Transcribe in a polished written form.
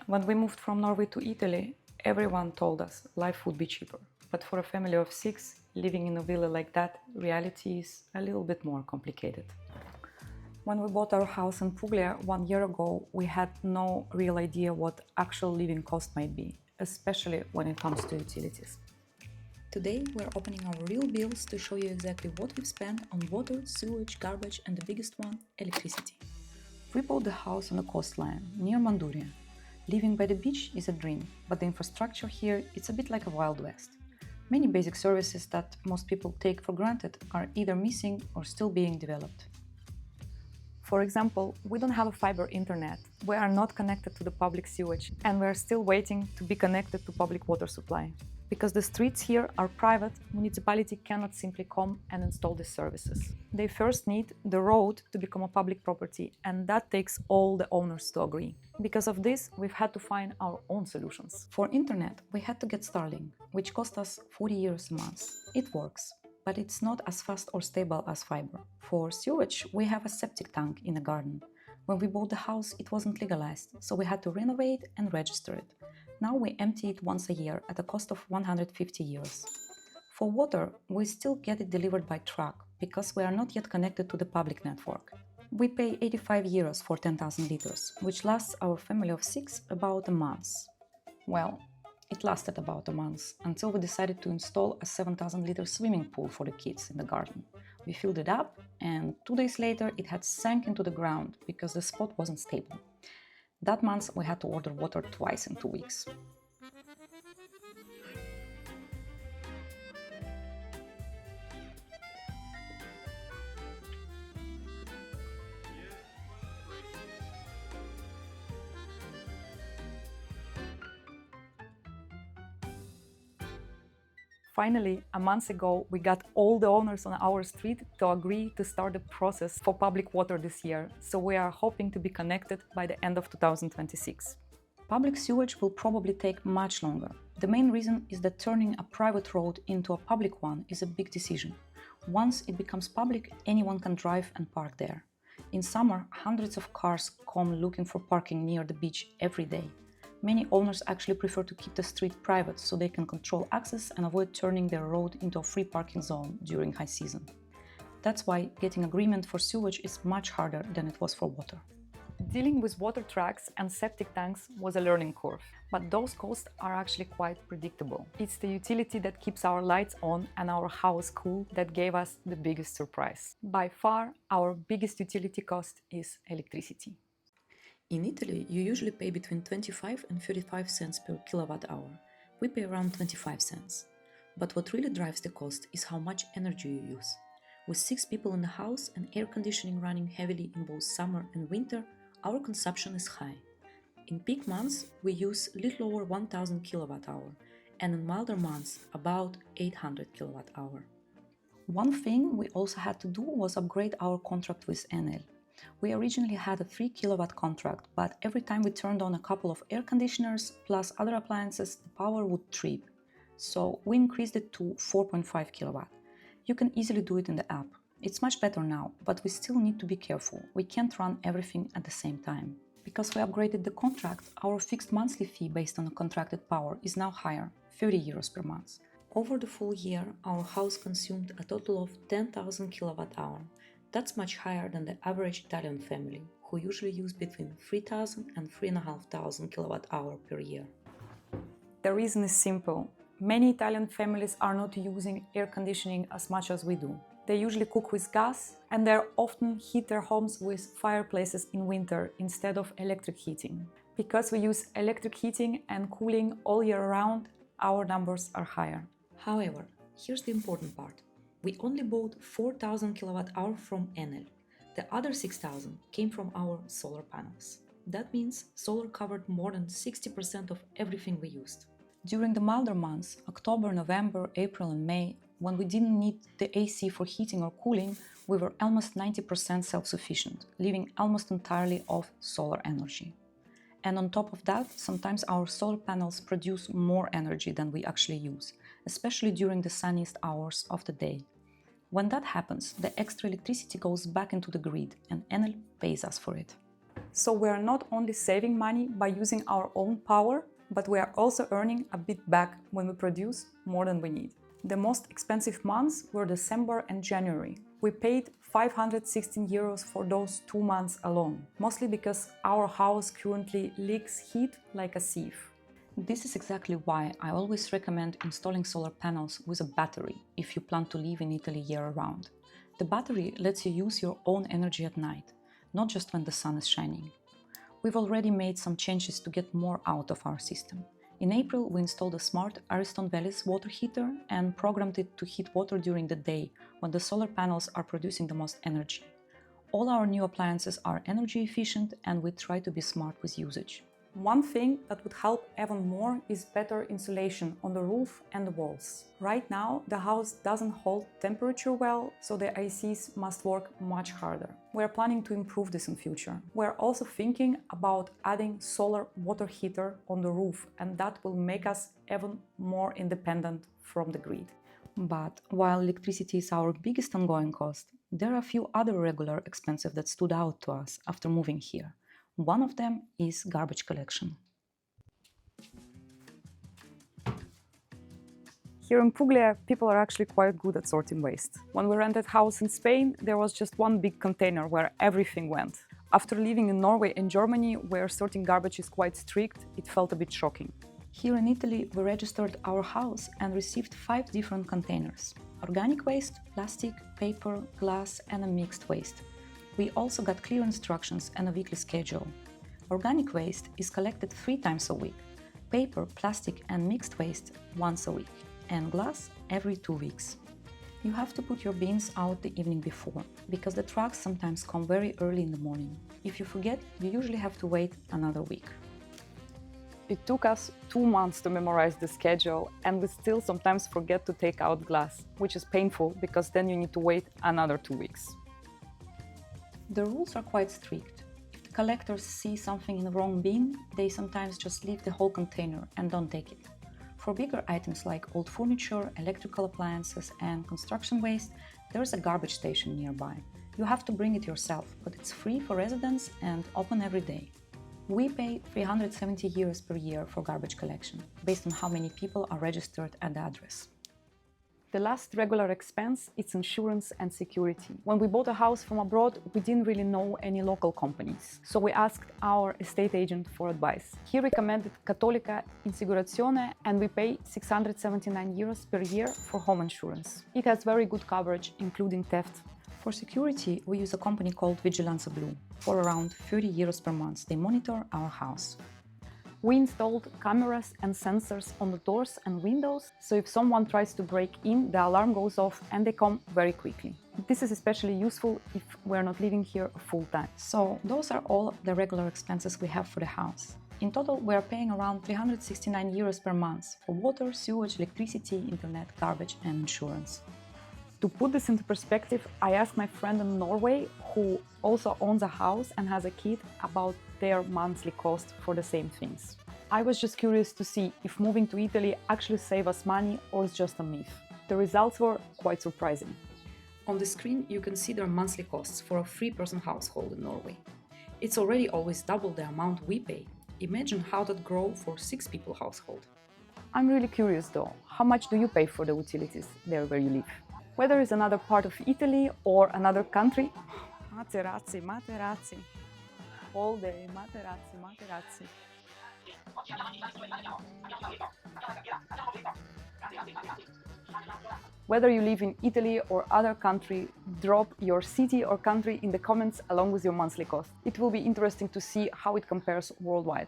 When we moved from Norway to Italy, everyone told us life would be cheaper. But for a family of 6, living in a villa like that, reality is a little bit more complicated. When we bought our house in Puglia 1 year ago, we had no real idea what actual living cost might be, especially when it comes to utilities. Today we're opening our real bills to show you exactly what we've spent on water, sewage, garbage and the biggest one, electricity. We bought the house on the coastline, near Manduria. Living by the beach is a dream, but the infrastructure here is a bit like a Wild West. Many basic services that most people take for granted are either missing or still being developed. For example, we don't have a fiber internet, we are not connected to the public sewage, and we are still waiting to be connected to public water supply. Because the streets here are private, municipality cannot simply come and install these services. They first need the road to become a public property, and that takes all the owners to agree. Because of this, we've had to find our own solutions. For internet, we had to get Starlink, which cost us 40 euros a month. It works, but it's not as fast or stable as fiber. For sewage, we have a septic tank in the garden. When we bought the house, it wasn't legalized, so we had to renovate and register it. Now we empty it once a year at a cost of 150 euros. For water, we still get it delivered by truck, because we are not yet connected to the public network. We pay 85 euros for 10,000 liters, which lasts our family of 6 about a month. Well, it lasted about a month, until we decided to install a 7,000-liter swimming pool for the kids in the garden. We filled it up, and 2 days later it had sank into the ground because the spot wasn't stable. That month we had to order water twice in 2 weeks. Finally, a month ago, we got all the owners on our street to agree to start the process for public water this year, so we are hoping to be connected by the end of 2026. Public sewage will probably take much longer. The main reason is that turning a private road into a public one is a big decision. Once it becomes public, anyone can drive and park there. In summer, hundreds of cars come looking for parking near the beach every day. Many owners actually prefer to keep the street private so they can control access and avoid turning their road into a free parking zone during high season. That's why getting agreement for sewage is much harder than it was for water. Dealing with water trucks and septic tanks was a learning curve, but those costs are actually quite predictable. It's the utility that keeps our lights on and our house cool that gave us the biggest surprise. By far, our biggest utility cost is electricity. In Italy, you usually pay between 25 and 35 cents per kilowatt hour. We pay around 25 cents. But what really drives the cost is how much energy you use. With 6 people in the house and air conditioning running heavily in both summer and winter, our consumption is high. In peak months, we use little over 1000 kilowatt hour, and in milder months, about 800 kilowatt hour. One thing we also had to do was upgrade our contract with Enel. We originally had a 3 kilowatt contract, but every time we turned on a couple of air conditioners plus other appliances, the power would trip. So we increased it to 4.5 kilowatt. You can easily do it in the app. It's much better now, but we still need to be careful. We can't run everything at the same time. Because we upgraded the contract, our fixed monthly fee based on the contracted power is now higher, 30 euros per month. Over the full year, our house consumed a total of 10,000 kilowatt hour. That's much higher than the average Italian family, who usually use between 3,000 and 3,500 kilowatt hour per year. The reason is simple. Many Italian families are not using air conditioning as much as we do. They usually cook with gas, and they often heat their homes with fireplaces in winter instead of electric heating. Because we use electric heating and cooling all year round, our numbers are higher. However, here's the important part. We only bought 4,000 kilowatt hour from Enel. The other 6,000 came from our solar panels. That means solar covered more than 60% of everything we used. During the milder months, October, November, April and May, when we didn't need the AC for heating or cooling, we were almost 90% self-sufficient, living almost entirely off solar energy. And on top of that, sometimes our solar panels produce more energy than we actually use, especially during the sunniest hours of the day. When that happens, the extra electricity goes back into the grid and Enel pays us for it. So we are not only saving money by using our own power, but we are also earning a bit back when we produce more than we need. The most expensive months were December and January. We paid 516 euros for those 2 months alone, mostly because our house currently leaks heat like a sieve. This is exactly why I always recommend installing solar panels with a battery if you plan to live in Italy year-round. The battery lets you use your own energy at night, not just when the sun is shining. We've already made some changes to get more out of our system. In April, we installed a smart Ariston Vallis water heater and programmed it to heat water during the day when the solar panels are producing the most energy. All our new appliances are energy efficient and we try to be smart with usage. One thing that would help even more is better insulation on the roof and the walls. Right now, the house doesn't hold temperature well, so the ACs must work much harder. We're planning to improve this in future. We're also thinking about adding solar water heater on the roof, and that will make us even more independent from the grid. But while electricity is our biggest ongoing cost, there are a few other regular expenses that stood out to us after moving here. One of them is garbage collection. Here in Puglia, people are actually quite good at sorting waste. When we rented a house in Spain, there was just one big container where everything went. After living in Norway and Germany, where sorting garbage is quite strict, it felt a bit shocking. Here in Italy, we registered our house and received 5 different containers: organic waste, plastic, paper, glass, and a mixed waste. We also got clear instructions and a weekly schedule. Organic waste is collected 3 times a week, paper, plastic and mixed waste once a week, and glass every 2 weeks. You have to put your bins out the evening before, because the trucks sometimes come very early in the morning. If you forget, you usually have to wait another week. It took us 2 months to memorize the schedule, and we still sometimes forget to take out glass, which is painful because then you need to wait another 2 weeks. The rules are quite strict. If the collectors see something in the wrong bin, they sometimes just leave the whole container and don't take it. For bigger items like old furniture, electrical appliances and construction waste, there is a garbage station nearby. You have to bring it yourself, but it's free for residents and open every day. We pay 370 euros per year for garbage collection, based on how many people are registered at the address. The last regular expense is insurance and security. When we bought a house from abroad, we didn't really know any local companies, so we asked our estate agent for advice. He recommended Cattolica Insicurazione, and we pay 679 euros per year for home insurance. It has very good coverage, including theft. For security, we use a company called Vigilanza Blu. For around 30 euros per month, they monitor our house. We installed cameras and sensors on the doors and windows, so if someone tries to break in, the alarm goes off and they come very quickly. This is especially useful if we're not living here full time. So those are all the regular expenses we have for the house. In total, we are paying around 369 euros per month for water, sewage, electricity, internet, garbage and insurance. To put this into perspective, I asked my friend in Norway, who also owns a house and has a kid, about their monthly cost for the same things. I was just curious to see if moving to Italy actually saves us money or is just a myth. The results were quite surprising. On the screen, you can see their monthly costs for a 3-person household in Norway. It's already always double the amount we pay. Imagine how that grows for 6-people household. I'm really curious though, how much do you pay for the utilities there where you live? Whether it's another part of Italy or another country. Materazzi, materazzi. All day, materazzi, materazzi. Whether you live in Italy or other country, drop your city or country in the comments along with your monthly cost. It will be interesting to see how it compares worldwide.